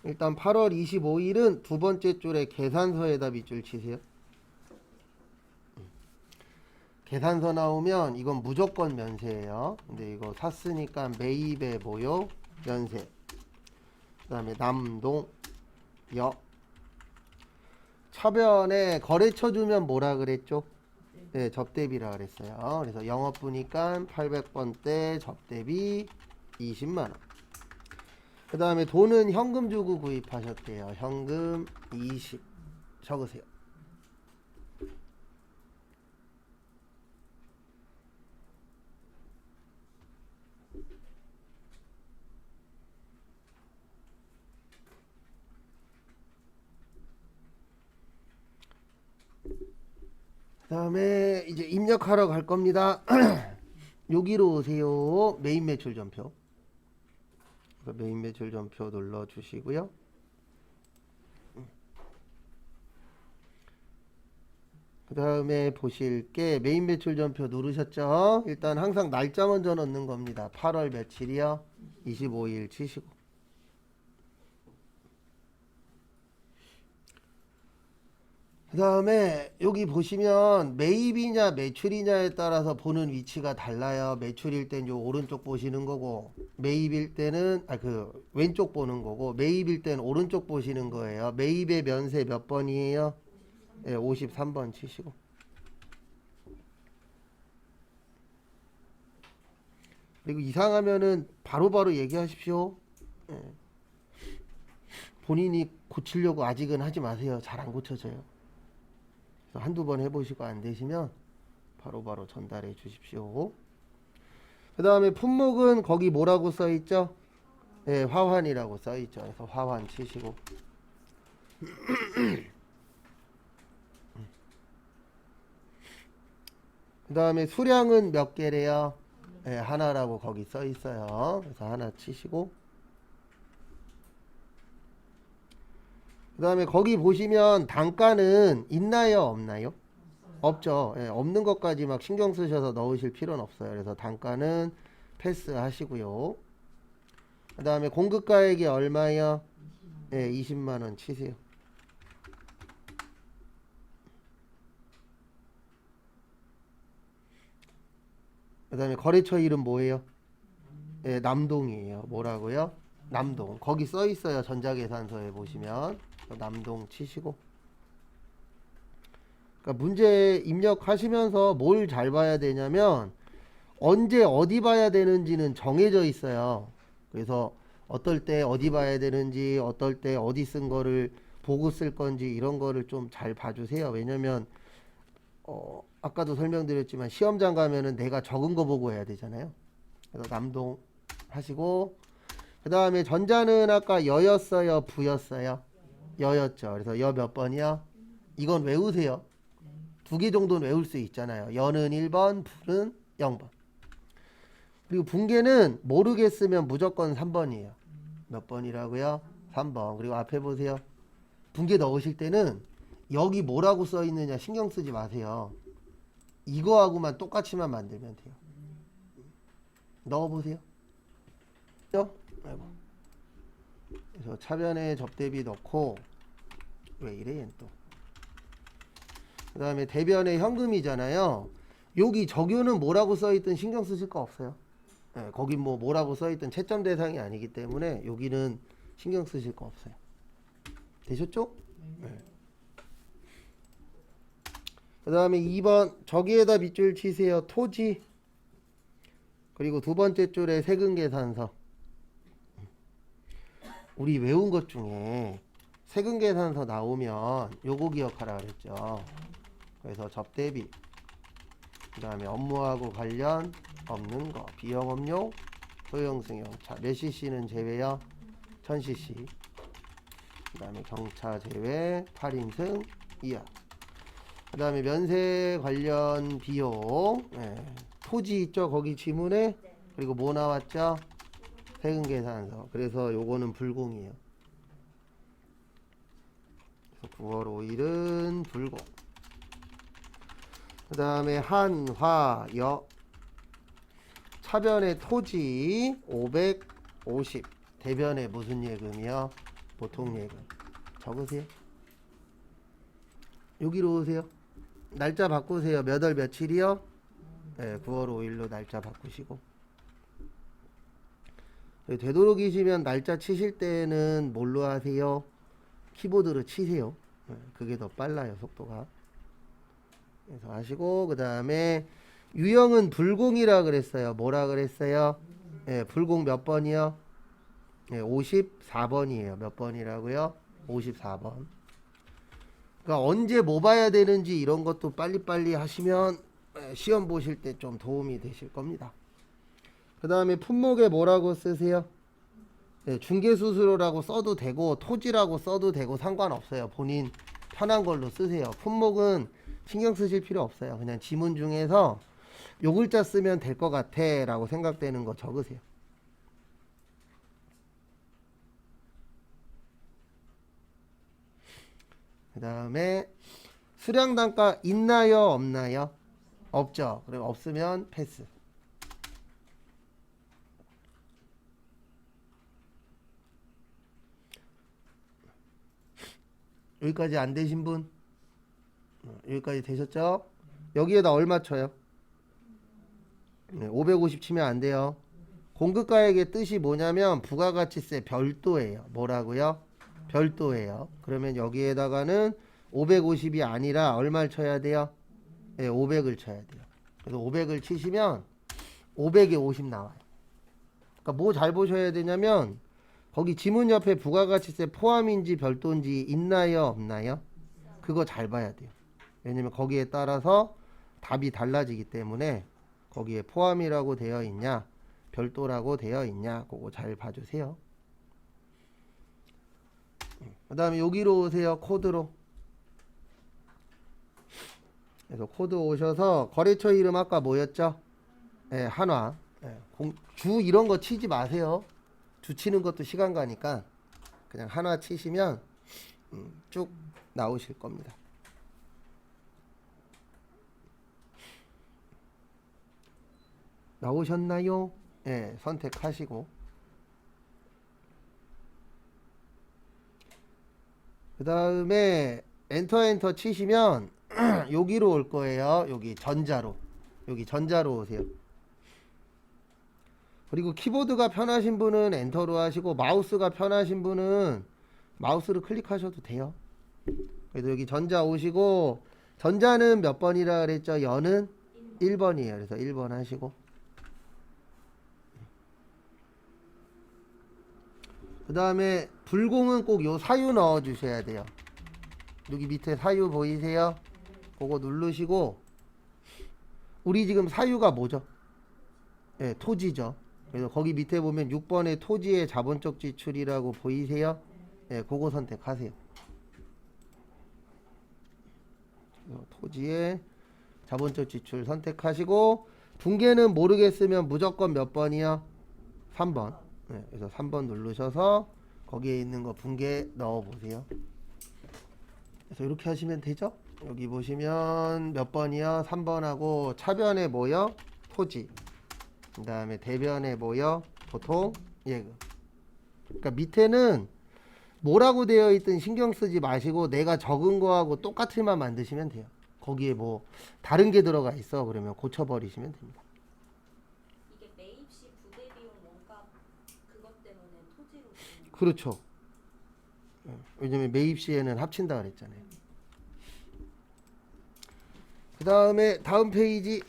일단 8월 25일은 두 번째 줄에 계산서에다 밑줄 치세요. 계산서 나오면 이건 무조건 면세예요. 근데 이거 샀으니까 매입에 뭐요? 면세. 그 다음에 남동, 역. 차변에 거래처 주면 뭐라 그랬죠? 네, 접대비라 그랬어요. 그래서 영업부니까 800번대 접대비 20만원. 그 다음에 돈은 현금 주고 구입하셨대요. 현금 20 적으세요. 그 다음에 이제 입력하러 갈 겁니다. 여기로 오세요. 메인 매출 전표. 메인 매출 전표 눌러 주시고요. 그 다음에 보실 게 메인 매출 전표 누르셨죠? 일단 항상 날짜 먼저 넣는 겁니다. 8월 며칠이요? 25일 치시고. 그 다음에 여기 보시면 매입이냐 매출이냐에 따라서 보는 위치가 달라요. 매출일 땐 요 오른쪽 보시는 거고, 매입일 때는 그 왼쪽 보는 거고, 매입일 땐 오른쪽 보시는 거예요. 매입의 면세 몇 번이에요? 네, 53번 치시고. 그리고 이상하면은 바로바로 얘기하십시오. 네. 본인이 고치려고 아직은 하지 마세요. 잘 안 고쳐져요. 한두 번 해보시고 안 되시면 바로바로 전달해 주십시오. 그 다음에 품목은 거기 뭐라고 써있죠? 네, 화환이라고 써있죠. 그래서 화환 치시고. 그 다음에 수량은 몇 개래요? 네, 하나라고 거기 써있어요. 그래서 하나 치시고. 그 다음에 거기 보시면 단가는 있나요 없나요? 없죠. 예, 없는 것까지 막 신경 쓰셔서 넣으실 필요는 없어요. 그래서 단가는 패스 하시고요. 그 다음에 공급가액이 얼마요? 예, 20만원 치세요. 그 다음에 거래처 이름 뭐예요? 예, 남동이에요. 뭐라고요? 남동. 거기 써 있어요. 전자계산서에 보시면. 남동 치시고. 그러니까 문제 입력하시면서 뭘 잘 봐야 되냐면 언제 어디 봐야 되는지는 정해져 있어요. 그래서 어떨 때 어디 봐야 되는지, 어떨 때 어디 쓴 거를 보고 쓸 건지 이런 거를 좀 잘 봐주세요. 왜냐면 아까도 설명드렸지만 시험장 가면은 내가 적은 거 보고 해야 되잖아요. 그래서 남동 하시고, 그 다음에 전자는 아까 여였어요 부였어요? 여였죠. 그래서 여 몇 번이요? 이건 외우세요. 두 개 정도는 외울 수 있잖아요. 여는 1번, 부는 0번. 그리고 분계는 모르겠으면 무조건 3번이에요. 몇 번이라고요? 3번. 그리고 앞에 보세요. 분계 넣으실 때는 여기 뭐라고 써 있느냐 신경 쓰지 마세요. 이거하고만 똑같이만 만들면 돼요. 넣어보세요. 아이고. 그래서 차변에 접대비 넣고, 왜 이래 얘는 또. 그 다음에 대변에 현금이잖아요. 여기 적요는 뭐라고 써있든 신경 쓰실 거 없어요. 네, 거기 뭐라고 써있든 채점 대상이 아니기 때문에 여기는 신경 쓰실 거 없어요. 되셨죠? 네. 그 다음에 2번 저기에다 밑줄 치세요. 토지. 그리고 두 번째 줄에 세금계산서. 우리 외운 것 중에 세금계산서 나오면 요거 기억하라 그랬죠. 그래서 접대비, 그 다음에 업무하고 관련 없는 거, 비영업용, 소형승용. 자, 몇 cc는 제외요? 1000cc. 그 다음에 경차 제외 8인승 이하. 그 다음에 면세 관련 비용, 토지 있죠? 거기 지문에. 그리고 뭐 나왔죠? 세금계산서. 그래서 요거는 불공이에요. 그래서 9월 5일은 불공. 그 다음에 한화여 차변의 토지 550. 대변에 무슨 예금이요? 보통 예금. 적으세요. 여기로 오세요. 날짜 바꾸세요. 몇 월 며칠이요? 네, 9월 5일로 날짜 바꾸시고. 되도록이시면 날짜 치실 때는 뭘로 하세요? 키보드로 치세요. 네, 그게 더 빨라요, 속도가. 그래서 하시고, 그 다음에 유형은 불공이라 그랬어요. 뭐라 그랬어요? 네, 불공 몇 번이요? 네, 54번이에요. 몇 번이라고요? 54번. 그러니까 언제 뭐 봐야 되는지 이런 것도 빨리빨리 하시면 시험 보실 때 좀 도움이 되실 겁니다. 그 다음에 품목에 뭐라고 쓰세요? 네, 중개수수료라고 써도 되고 토지라고 써도 되고 상관없어요. 본인 편한 걸로 쓰세요. 품목은 신경 쓰실 필요 없어요. 그냥 지문 중에서 요 글자 쓰면 될 것 같아 라고 생각되는 거 적으세요. 그 다음에 수량단가 있나요? 없나요? 없죠. 그럼 없으면 패스. 여기까지 안 되신 분? 여기까지 되셨죠? 여기에다 얼마 쳐요? 네, 550 치면 안 돼요. 공급가액의 뜻이 뭐냐면 부가가치세 별도예요. 뭐라고요? 별도예요. 그러면 여기에다가는 550이 아니라 얼마를 쳐야 돼요? 네, 500을 쳐야 돼요. 그래서 500을 치시면 500에 50 나와요. 그러니까 뭐 잘 보셔야 되냐면 거기 지문 옆에 부가가치세 포함인지 별도인지 있나요? 없나요? 그거 잘 봐야 돼요. 왜냐면 거기에 따라서 답이 달라지기 때문에 거기에 포함이라고 되어 있냐 별도라고 되어 있냐 그거 잘 봐주세요. 그 다음에 여기로 오세요. 코드로. 그래서 코드 오셔서 거래처 이름 아까 뭐였죠? 네, 한화. 네, 주 이런 거 치지 마세요. 주 치는 것도 시간 가니까 그냥 한화 치시면 쭉 나오실 겁니다. 나오셨나요? 네, 선택하시고 그 다음에 엔터 치시면 여기로 올 거예요. 여기 전자로. 여기 전자로 오세요. 그리고 키보드가 편하신 분은 엔터로 하시고 마우스가 편하신 분은 마우스를 클릭하셔도 돼요. 그래서 여기 전자 오시고 전자는 몇 번이라 그랬죠? 연은 1번이에요. 그래서 1번 하시고 그 다음에 불공은 꼭 요 사유 넣어 주셔야 돼요. 여기 밑에 사유 보이세요? 그거 누르시고 우리 지금 사유가 뭐죠? 네, 토지죠. 그래서 거기 밑에 보면 6번에 토지의 자본적 지출이라고 보이세요? 네, 그거 선택하세요. 토지의 자본적 지출 선택하시고 분계는 모르겠으면 무조건 몇 번이요? 3번. 네, 그래서 3번 누르셔서 거기에 있는 거 분계 넣어 보세요. 그래서 이렇게 하시면 되죠? 여기 보시면 몇 번이요? 3번하고 차변에 뭐요? 토지. 그 다음에 대변에 뭐요? 보통 예금. 그러니까 밑에는 뭐라고 되어 있든 신경 쓰지 마시고 내가 적은 거하고 똑같을만 만드시면 돼요. 거기에 뭐 다른 게 들어가 있어 그러면 고쳐버리시면 됩니다. 이게 매입 시 부대 비용 원가 그것 때문에 토지로 주는 그렇죠. 왜냐면 매입 시에는 합친다 그랬잖아요. 그 다음에 다음 페이지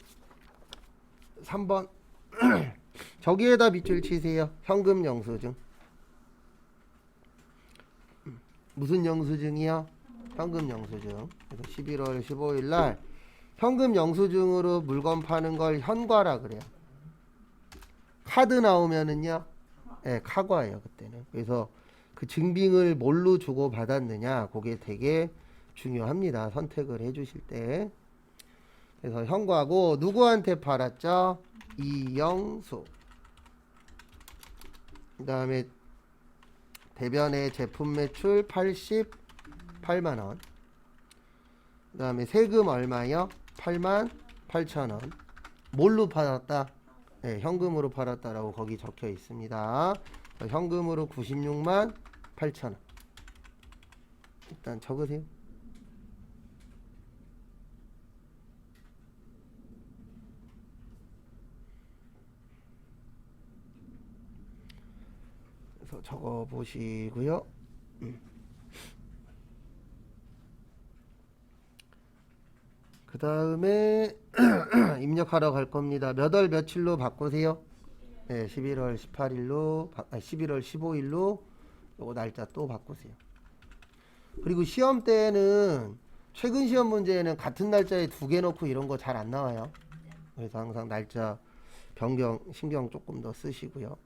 3번 저기에다 밑줄 치세요. 현금 영수증. 무슨 영수증이요? 현금 영수증. 그래서 11월 15일 날 현금 영수증으로 물건 파는 걸 현과라 그래요. 카드 나오면은요, 네, 카과예요 그때는. 그래서 그 증빙을 뭘로 주고 받았느냐, 그게 되게 중요합니다. 선택을 해주실 때. 그래서 현과고 누구한테 팔았죠? 이영수. 그 다음에 대변의 제품 매출 88만원. 그 다음에 세금 얼마요? 88,000원. 뭘로 팔았다? 네, 현금으로 팔았다라고 거기 적혀 있습니다. 현금으로 96만 8천원. 일단 적으세요. 그래서 적어 보시고요. 그 다음에 입력하러 갈 겁니다. 몇 월 며칠로 바꾸세요? 네, 11월 18일로 11월 15일로 요거 날짜 또 바꾸세요. 그리고 시험 때는 최근 시험 문제에는 같은 날짜에 두 개 넣고 이런 거 잘 안 나와요. 그래서 항상 날짜 변경 신경 조금 더 쓰시고요.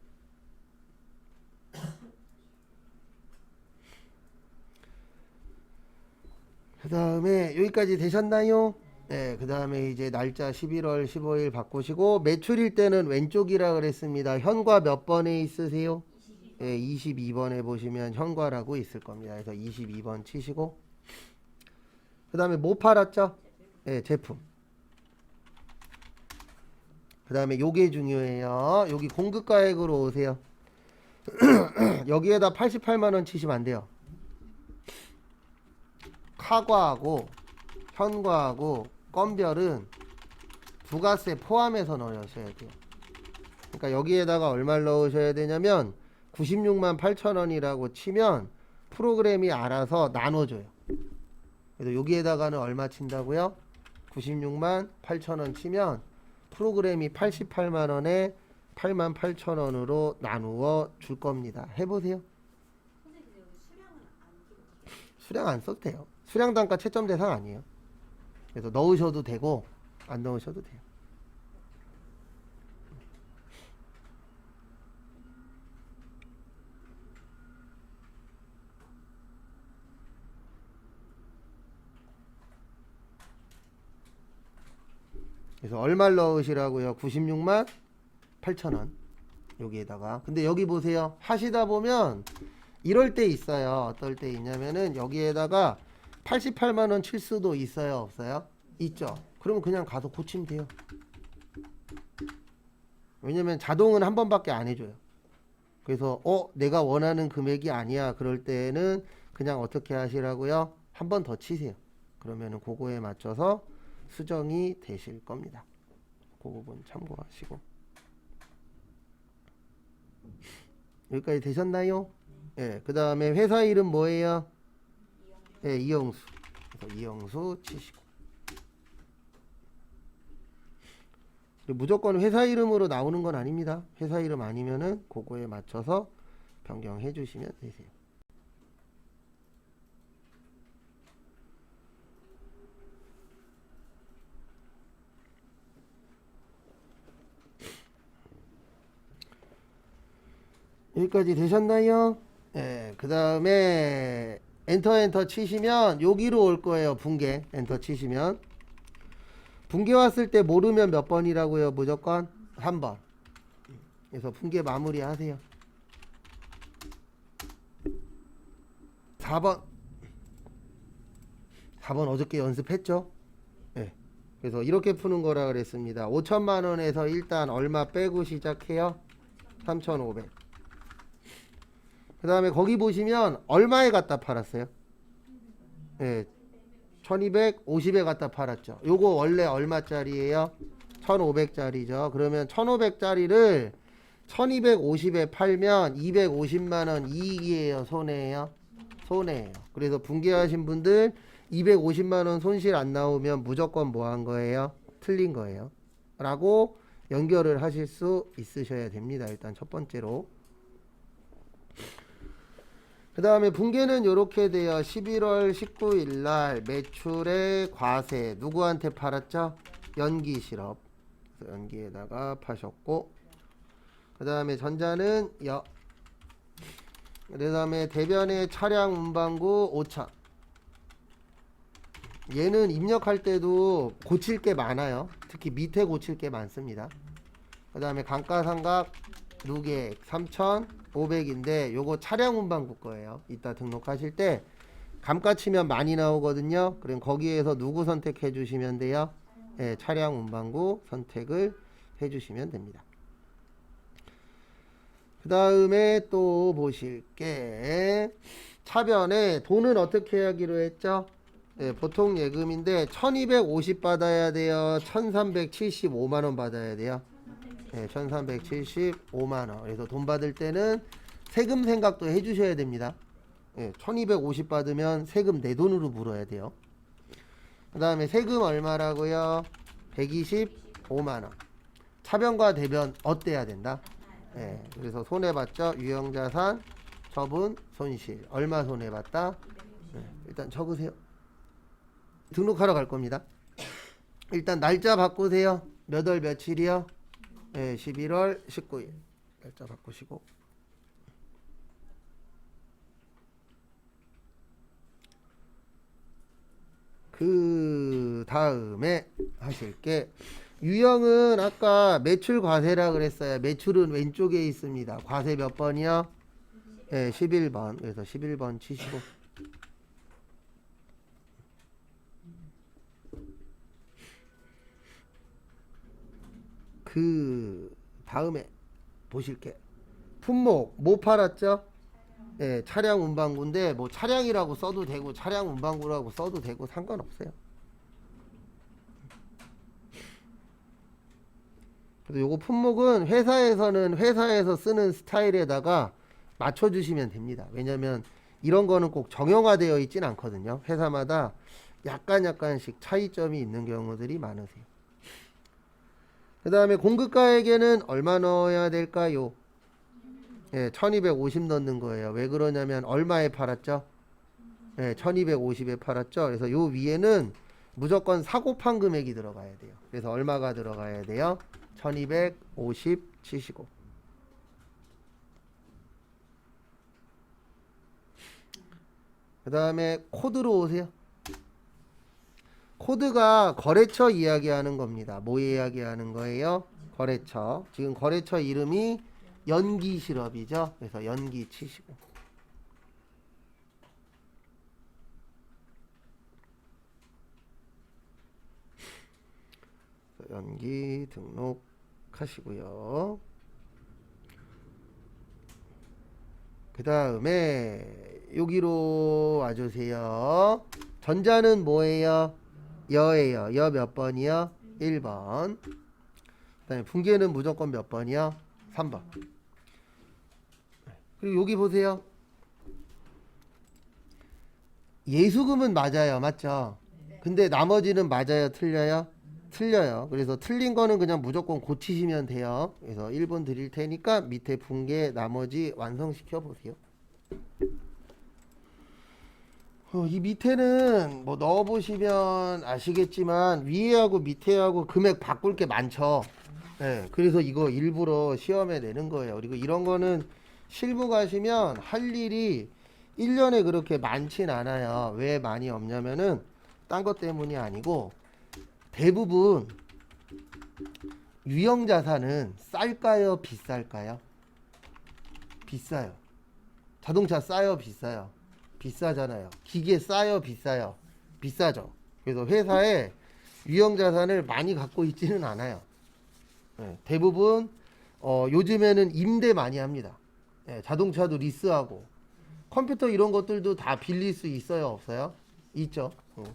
그 다음에 여기까지 되셨나요? 네, 그 다음에 이제 날짜 11월 15일 바꾸시고 매출일 때는 왼쪽이라 그랬습니다. 현과 몇 번에 있으세요? 네, 22번에 보시면 현과라고 있을 겁니다. 그래서 22번 치시고 그 다음에 뭐 팔았죠? 네, 제품. 그 다음에 요게 중요해요. 여기 공급가액으로 오세요. 여기에다 88만원 치시면 안 돼요. 카과하고 현과하고 건별은 부가세 포함해서 넣으셔야 돼요. 그러니까 여기에다가 얼마를 넣으셔야 되냐면 96만 8천원이라고 치면 프로그램이 알아서 나눠줘요. 그래서 여기에다가는 얼마 친다고요? 96만 8천원 치면 프로그램이 88만원에 8만 8천원으로 나누어 줄 겁니다. 해보세요. 선생님 근데 여기 수량은 안 기록해요. 수량 안 써도 돼요. 수량 단가 채점 대상 아니에요. 그래서 넣으셔도 되고 안 넣으셔도 돼요. 그래서 얼마를 넣으시라고요? 96만 8천원 여기에다가. 근데 여기 보세요. 하시다 보면 이럴 때 있어요. 어떨 때 있냐면은 여기에다가 88만원 칠 수도 있어요, 없어요? 있죠. 그러면 그냥 가서 고치면 돼요. 왜냐면 자동은 한 번밖에 안 해줘요. 그래서 내가 원하는 금액이 아니야 그럴 때는 그냥 어떻게 하시라고요? 한 번 더 치세요. 그러면은 그거에 맞춰서 수정이 되실 겁니다. 그 부분 참고하시고. 여기까지 되셨나요? 예, 그 다음에 회사 이름 뭐예요? 예, 이영수. 그래서 이영수 치시고. 무조건 회사 이름으로 나오는 건 아닙니다. 회사 이름 아니면은 그거에 맞춰서 변경해 주시면 되세요. 여기까지 되셨나요? 예, 그 다음에 엔터 치시면 여기로 올 거예요. 분계 엔터 치시면 분계 왔을 때 모르면 몇 번이라고요? 무조건 3번. 그래서 분계 마무리 하세요. 4번 어저께 연습했죠? 예. 그래서 이렇게 푸는 거라 그랬습니다. 5천만 원에서 일단 얼마 빼고 시작해요? 3,500. 그 다음에 거기 보시면 얼마에 갖다 팔았어요? 예. 1250에 갖다 팔았죠. 요거 원래 얼마짜리예요? 1500짜리죠. 그러면 1500짜리를 1250에 팔면 250만원 이익이에요? 손해예요? 손해예요. 그래서 분개하신 분들 250만원 손실 안 나오면 무조건 뭐 한 거예요? 틀린 거예요. 라고 연결을 하실 수 있으셔야 됩니다. 일단 첫 번째로. 그 다음에 분계는 이렇게 돼요. 11월 19일 날 매출의 과세 누구한테 팔았죠? 연기실업. 그래서 연기에다가 파셨고, 그 다음에 전자는 그 다음에 대변의 차량 운반구 5천. 얘는 입력할 때도 고칠 게 많아요. 특히 밑에 고칠 게 많습니다. 그 다음에 감가상각 누계액 3,500인데 요거 차량 운반구 거예요. 이따 등록하실 때 감가 치면 많이 나오거든요. 그럼 거기에서 누구 선택해 주시면 돼요? 네, 차량 운반구 선택을 해 주시면 됩니다. 그 다음에 또 보실게. 차변에 돈은 어떻게 하기로 했죠? 네, 보통 예금인데 1250 받아야 돼요. 1375만원 받아야 돼요. 네, 1375만원. 그래서 돈 받을 때는 세금 생각도 해주셔야 됩니다. 네, 1250 받으면 세금 내 돈으로 물어야 돼요. 그 다음에 세금 얼마라고요? 125만원. 차변과 대변 어때야 된다? 네, 그래서 손해봤죠? 유형자산, 처분, 손실. 얼마 손해봤다? 네, 일단 적으세요. 등록하러 갈 겁니다. 일단 날짜 바꾸세요. 몇 월 며칠이요? 네, 11월 19일. 날짜 바꾸시고. 그 다음에 하실 게 유형은 아까 매출 과세라 그랬어요. 매출은 왼쪽에 있습니다. 과세 몇 번이요? 네, 11번. 그래서 11번 치시고. 그 다음에 보실게. 품목 뭐 팔았죠? 예, 차량 운반구인데 뭐 차량이라고 써도 되고 차량 운반구라고 써도 되고 상관없어요. 그래서 요거 품목은 회사에서는 회사에서 쓰는 스타일에다가 맞춰주시면 됩니다. 왜냐면 이런 거는 꼭 정형화되어 있진 않거든요. 회사마다 약간씩 차이점이 있는 경우들이 많으세요. 그 다음에 공급가액에는 얼마 넣어야 될까요? 예, 1250 넣는 거예요. 왜 그러냐면 얼마에 팔았죠? 예, 1250에 팔았죠. 그래서 요 위에는 무조건 사고 판 금액이 들어가야 돼요. 그래서 얼마가 들어가야 돼요? 1250 치시고. 그 다음에 코드로 오세요. 코드가 거래처 이야기하는 겁니다. 뭐 이야기하는 거예요? 거래처. 지금 거래처 이름이 연기실업이죠. 그래서 연기 치시고. 연기 등록하시고요. 그 다음에 여기로 와주세요. 전자는 뭐예요? 여예요. 여 몇 번이요? 1번. 그 다음에 분계는 무조건 몇 번이요? 3번. 그리고 여기 보세요. 예수금은 맞아요. 맞죠? 근데 나머지는 맞아요? 틀려요? 틀려요. 그래서 틀린 거는 그냥 무조건 고치시면 돼요. 그래서 1분 드릴 테니까 밑에 분계 나머지 완성시켜 보세요. 이 밑에는 뭐 넣어보시면 아시겠지만 위에하고 밑에하고 금액 바꿀 게 많죠. 네, 그래서 이거 일부러 시험에 내는 거예요. 그리고 이런 거는 실무 가시면 할 일이 1년에 그렇게 많진 않아요. 왜 많이 없냐면은 딴 것 때문이 아니고 대부분 유형자산은 쌀까요? 비쌀까요? 비싸요. 자동차 싸요? 비싸요? 비싸잖아요. 기계 싸요? 비싸요? 비싸죠. 그래서 회사에 유형자산을 많이 갖고 있지는 않아요. 네, 대부분 요즘에는 임대 많이 합니다. 네, 자동차도 리스하고 컴퓨터 이런 것들도 다 빌릴 수 있어요? 없어요? 있죠.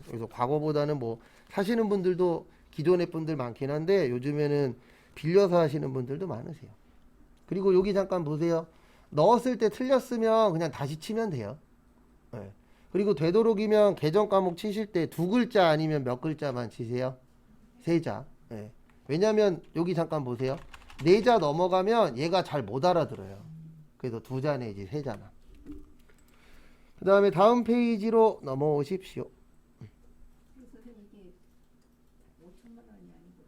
그래서 과거보다는 뭐 사시는 분들도 기존의 분들 많긴 한데 요즘에는 빌려서 하시는 분들도 많으세요. 그리고 여기 잠깐 보세요. 넣었을 때 틀렸으면 그냥 다시 치면 돼요. 네. 그리고 되도록이면 계정 과목 치실 때 두 글자 아니면 몇 글자만 치세요? 세 자. 네. 왜냐면 여기 잠깐 보세요. 네 자 넘어가면 얘가 잘 못 알아들어요. 그래서 두 자 내지 세 자만. 그 다음에 다음 페이지로 넘어오십시오. 선생님 이게 5천만 원이 아니고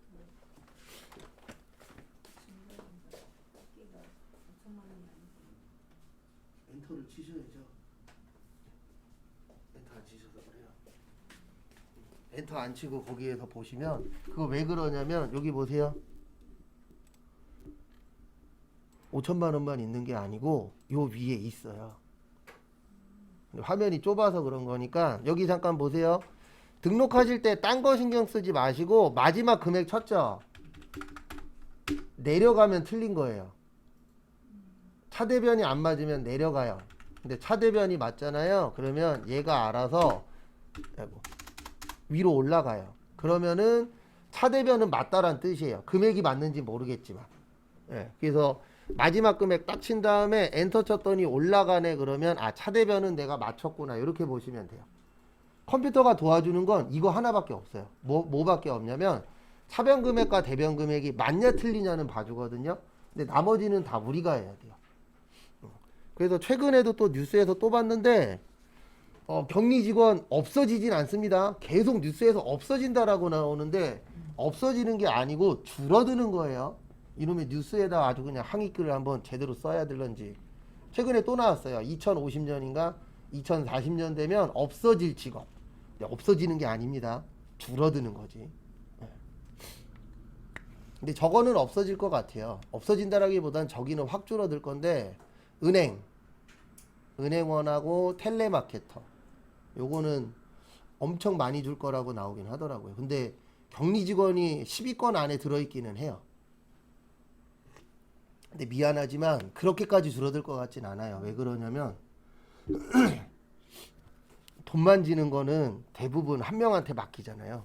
더 끼가 5천만 원이 아니고 엔터를 치셔야죠. 엔터 안 치셔서 그래요. 엔터 안 치고 거기에서 보시면 그거 왜 그러냐면 여기 보세요. 5천만 원만 있는 게 아니고 요 위에 있어요. 화면이 좁아서 그런 거니까 여기 잠깐 보세요. 등록하실 때 딴 거 신경 쓰지 마시고 마지막 금액 쳤죠? 내려가면 틀린 거예요. 차대변이 안 맞으면 내려가요. 근데 차대변이 맞잖아요. 그러면 얘가 알아서 아이고, 위로 올라가요. 그러면은 차대변은 맞다란 뜻이에요. 금액이 맞는지 모르겠지만. 예, 그래서 마지막 금액 딱 친 다음에 엔터 쳤더니 올라가네. 그러면 아, 차대변은 내가 맞췄구나. 이렇게 보시면 돼요. 컴퓨터가 도와주는 건 이거 하나밖에 없어요. 뭐밖에 없냐면 차변 금액과 대변 금액이 맞냐 틀리냐는 봐주거든요. 근데 나머지는 다 우리가 해야 돼요. 그래서 최근에도 또 뉴스에서 또 봤는데 격리 직원 없어지진 않습니다. 계속 뉴스에서 없어진다라고 나오는데 없어지는 게 아니고 줄어드는 거예요. 이놈의 뉴스에다 아주 그냥 항의글을 한번 제대로 써야 될런지. 최근에 또 나왔어요. 2050년인가 2040년 되면 없어질 직업. 없어지는 게 아닙니다. 줄어드는 거지. 근데 저거는 없어질 것 같아요. 없어진다라기보단 저기는 확 줄어들 건데 은행원하고 텔레마케터 요거는 엄청 많이 줄 거라고 나오긴 하더라고요. 근데 격리 직원이 10위권 안에 들어있기는 해요. 근데 미안하지만 그렇게까지 줄어들 것 같진 않아요. 왜 그러냐면 돈 만지는 거는 대부분 한 명한테 맡기잖아요.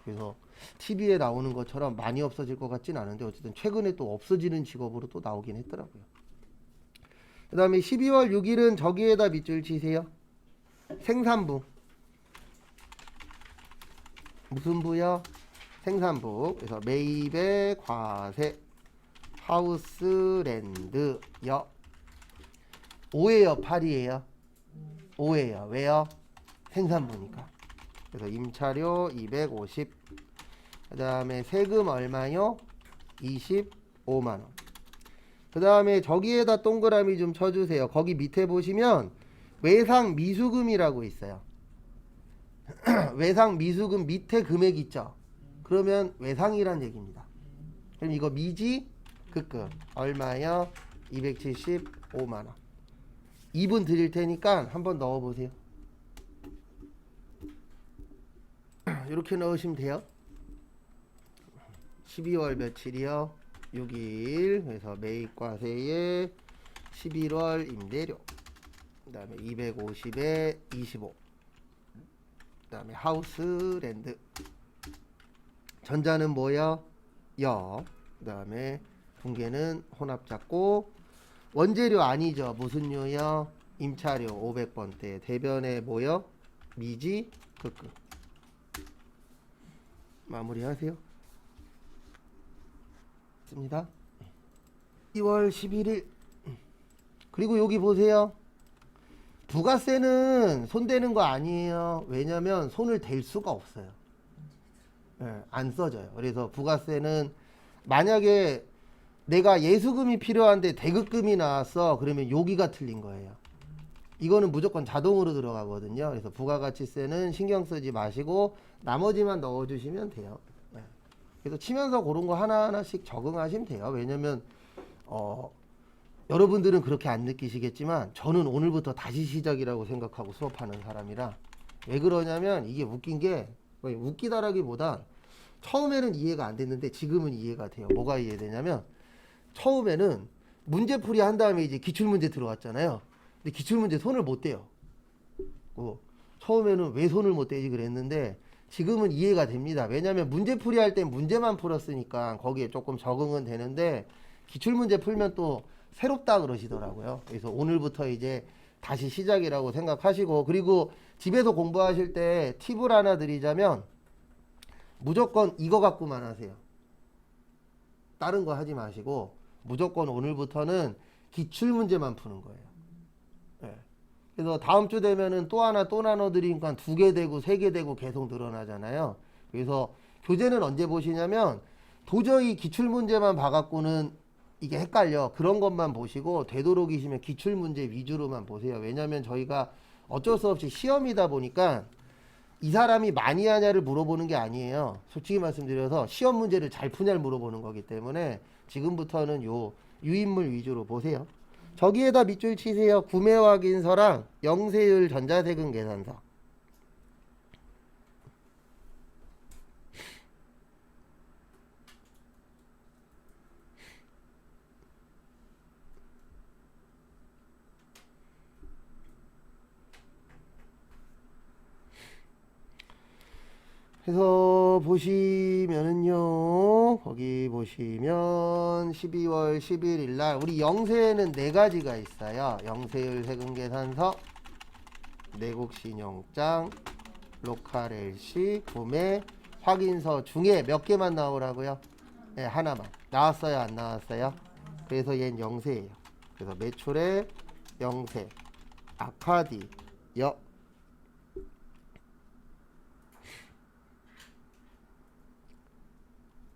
그래서 TV에 나오는 것처럼 많이 없어질 것 같진 않은데 어쨌든 최근에 또 없어지는 직업으로 또 나오긴 했더라고요. 그 다음에 12월 6일은 저기에다 밑줄 치세요. 생산부. 무슨 부요? 생산부. 그래서 매입의 과세 하우스랜드요. 5예요 8이에요? 5예요. 왜요? 생산부니까. 그래서 임차료 250. 그 다음에 세금 얼마요? 25만원. 그 다음에 저기에다 동그라미 좀 쳐주세요. 거기 밑에 보시면 외상 미수금이라고 있어요. 외상 미수금 밑에 금액 있죠? 그러면 외상이란 얘기입니다. 그럼 이거 미지 급금 얼마요? 275만원. 2분 드릴 테니까 한번 넣어보세요. 이렇게 넣으시면 돼요. 12월 며칠이요? 6일. 그래서 매입과세에 11월 임대료. 그 다음에 250에 25. 그 다음에 하우스랜드. 전자는 뭐요? 여. 그 다음에 분계는 혼합작고. 원재료 아니죠. 무슨 료요? 임차료 500번대. 대변에 뭐요? 미지 급금. 마무리하세요. 습니다. 2월 11일. 그리고 여기 보세요. 부가세는 손대는 거 아니에요. 왜냐면 손을 댈 수가 없어요. 안 써져요. 그래서 부가세는 만약에 내가 예수금이 필요한데 대급금이 나왔어. 그러면 여기가 틀린 거예요. 이거는 무조건 자동으로 들어가거든요. 그래서 부가가치세는 신경 쓰지 마시고 나머지만 넣어주시면 돼요. 그래서 치면서 그런 거 하나하나씩 적응하시면 돼요. 왜냐면 여러분들은 그렇게 안 느끼시겠지만 저는 오늘부터 다시 시작이라고 생각하고 수업하는 사람이라. 왜 그러냐면 이게 웃긴 게 웃기다라기보다 처음에는 이해가 안 됐는데 지금은 이해가 돼요. 뭐가 이해되냐면 처음에는 문제풀이 한 다음에 이제 기출문제 들어왔잖아요. 근데 기출문제 손을 못 대요. 처음에는 왜 손을 못 대지 그랬는데 지금은 이해가 됩니다. 왜냐하면 문제풀이 할 때 문제만 풀었으니까 거기에 조금 적응은 되는데 기출문제 풀면 또 새롭다 그러시더라고요. 그래서 오늘부터 이제 다시 시작이라고 생각하시고, 그리고 집에서 공부하실 때 팁을 하나 드리자면 무조건 이거 갖고만 하세요. 다른 거 하지 마시고 무조건 오늘부터는 기출문제만 푸는 거예요. 네. 그래서 다음 주 되면은 또 하나 또 나눠 드리니까 2개 되고 3개 되고 계속 늘어나잖아요. 그래서 교재는 언제 보시냐면 도저히 기출문제만 봐갖고는 이게 헷갈려. 그런 것만 보시고 되도록이시면 기출문제 위주로만 보세요. 왜냐면 저희가 어쩔 수 없이 시험이다 보니까 이 사람이 많이 하냐를 물어보는 게 아니에요. 솔직히 말씀드려서 시험 문제를 잘 푸냐를 물어보는 거기 때문에 지금부터는 요 유인물 위주로 보세요. 저기에다 밑줄 치세요. 구매 확인서랑 영세율 전자세금 계산서. 해서 보시면은요, 거기 보시면 12월 11일 날 우리 영세에는 네 가지가 있어요. 영세율 세금계산서, 내국신용장, 로컬 LC, 구매 확인서 중에 몇 개만 나오라고요? 네, 하나만. 나왔어요, 안 나왔어요? 그래서 얘는 영세예요. 그래서 매출의 영세, 아카디, 여.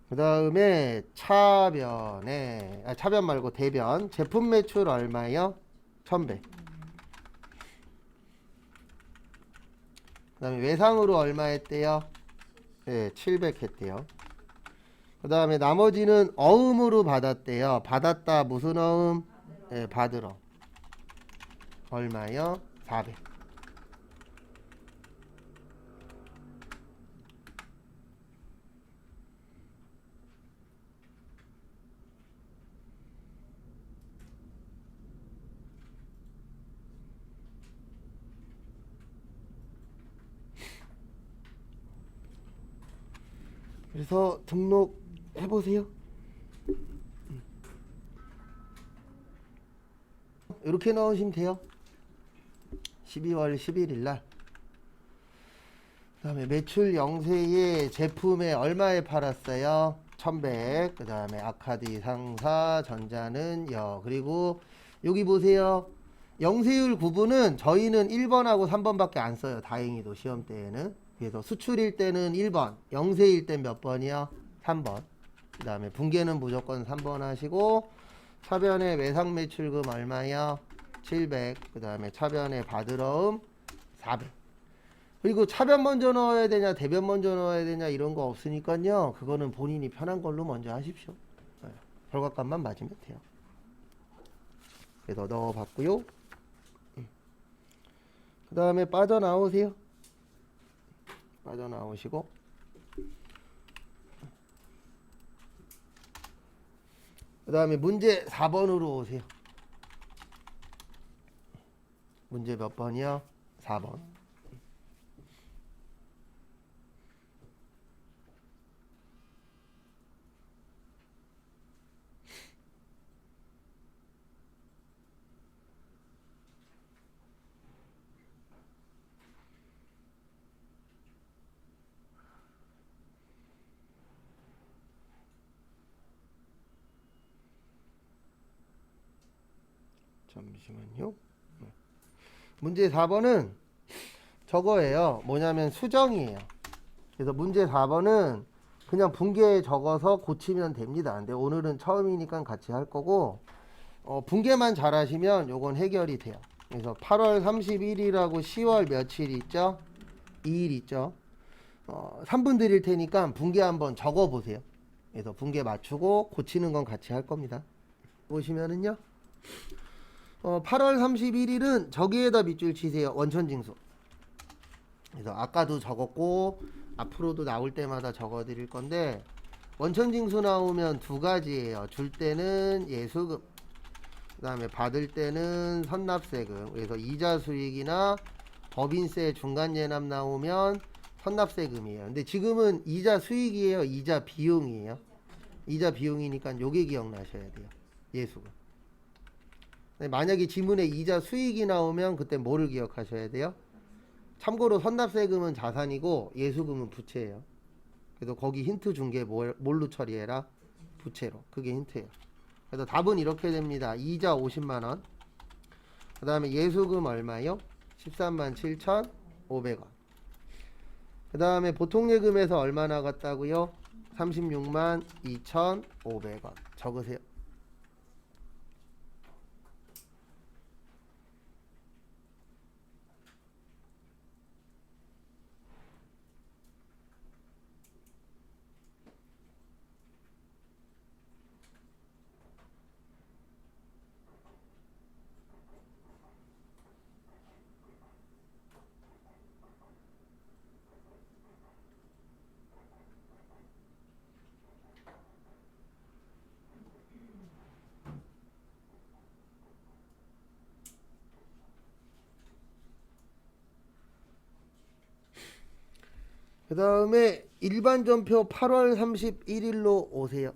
그 다음에 차변에, 차변 말고 대변. 제품 매출 얼마요? 1100. 그 다음에 외상으로 얼마 했대요? 네, 700 했대요. 그 다음에 나머지는 어음으로 받았대요. 받았다 무슨 어음? 네, 받으러. 얼마요? 400. 그래서 등록해보세요. 이렇게 넣으시면 돼요. 12월 11일 날. 그 다음에 매출 영세의 제품에 얼마에 팔았어요? 1100. 그 다음에 아카디 상사, 전자는 여. 그리고 여기 보세요. 영세율 구분은 저희는 1번하고 3번밖에 안 써요. 다행히도 시험 때에는. 그래서 수출일 때는 1번, 영세일 때 몇 번이요? 3번. 그 다음에 분계는 무조건 3번 하시고, 차변의 외상 매출금 얼마요? 700. 그 다음에 차변의 받으러음 400. 그리고 차변 먼저 넣어야 되냐, 대변 먼저 넣어야 되냐, 이런 거 없으니까요. 그거는 본인이 편한 걸로 먼저 하십시오. 네, 결과값만 맞으면 돼요. 그래서 넣어봤고요. 그 다음에 빠져나오세요. 빠져나오시고, 그 다음에 문제 4번으로 오세요. 문제 몇 번이요? 4번. 잠시만요. 문제 4번은 저거예요. 뭐냐면 수정이에요. 그래서 문제 4번은 그냥 분계에 적어서 고치면 됩니다. 근데 오늘은 처음이니까 같이 할 거고, 분계만 잘 하시면 요건 해결이 돼요. 그래서 8월 31일하고 10월 며칠 있죠? 2일 있죠? 3분 드릴 테니까 분계 한번 적어 보세요. 그래서 분계 맞추고 고치는 건 같이 할 겁니다. 보시면은요. 8월 31일은 저기에다 밑줄 치세요. 원천징수. 그래서 아까도 적었고 앞으로도 나올 때마다 적어 드릴 건데, 원천징수 나오면 두 가지예요. 줄 때는 예수금, 그 다음에 받을 때는 선납세금. 그래서 이자 수익이나 법인세 중간예납 나오면 선납세금이에요. 근데 지금은 이자 수익이에요, 이자 비용이에요? 이자 비용이니까 요게 기억나셔야 돼요. 예수금. 만약에 지문에 이자 수익이 나오면 그때 뭐를 기억하셔야 돼요? 참고로 선납세금은 자산이고 예수금은 부채예요. 그래서 거기 힌트 준 게 뭘로 처리해라? 부채로. 그게 힌트예요. 그래서 답은 이렇게 됩니다. 이자 50만원. 그 다음에 예수금 얼마요? 13만 7,500원. 그 다음에 보통예금에서 얼마 나갔다고요? 36만 2,500원. 적으세요. 그 다음에 일반 전표 8월 31일로 오세요.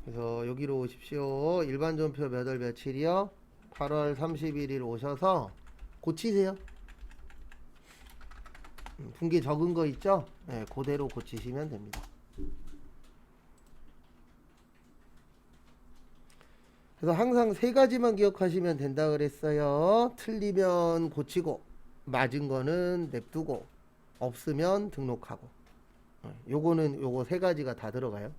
그래서 여기로 오십시오. 일반 전표 몇 월 며칠이요? 8월 31일 오셔서 고치세요. 분기 적은 거 있죠? 네, 그대로 고치시면 됩니다. 그래서 항상 세 가지만 기억하시면 된다 그랬어요. 틀리면 고치고, 맞은 거는 냅두고, 없으면 등록하고. 요거는 요거 세 가지가 다 들어가요.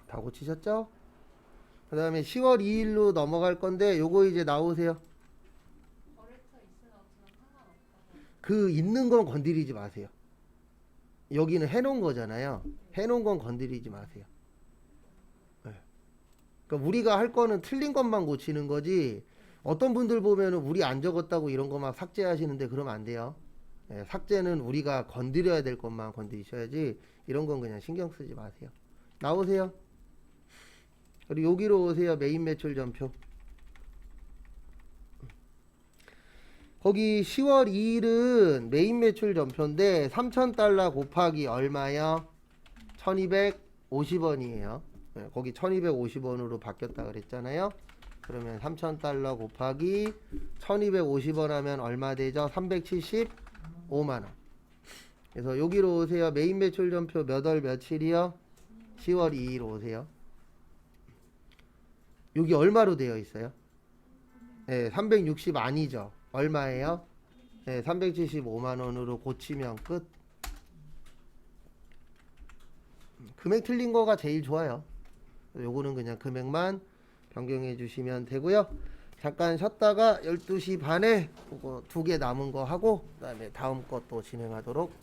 다 고치셨죠? 그 다음에 10월 2일로 넘어갈 건데 요거 이제 나오세요. 거래처 있으나 없으나 상관없다고. 그 있는 건 건드리지 마세요. 여기는 해놓은 거잖아요. 해놓은 건 건드리지 마세요. 네. 그러니까 우리가 할 거는 틀린 것만 고치는 거지. 어떤 분들 보면은 우리 안 적었다고 이런 거 막 삭제하시는데 그러면 안 돼요. 네, 삭제는 우리가 건드려야 될 것만 건드리셔야지 이런 건 그냥 신경 쓰지 마세요. 나오세요. 그리고 여기로 오세요. 메인 매출 전표. 거기 10월 2일은 메인 매출 전표인데 3,000달러 곱하기 얼마요? 1250원이에요. 거기 1250원으로 바뀌었다 그랬잖아요. 그러면 3,000달러 곱하기 1250원 하면 얼마 되죠? 375만원. 그래서 여기로 오세요. 메인 매출 전표 몇 월 며칠이요? 10월 2일 오세요. 여기 얼마로 되어 있어요? 네, 360 아니죠. 얼마예요? 네, 375만원으로 고치면 끝. 금액 틀린 거가 제일 좋아요. 요거는 그냥 금액만 변경해 주시면 되고요. 잠깐 쉬었다가 12시 반에 그거 2개 남은 거 하고 그다음에 다음 것도 진행하도록 하겠습니다.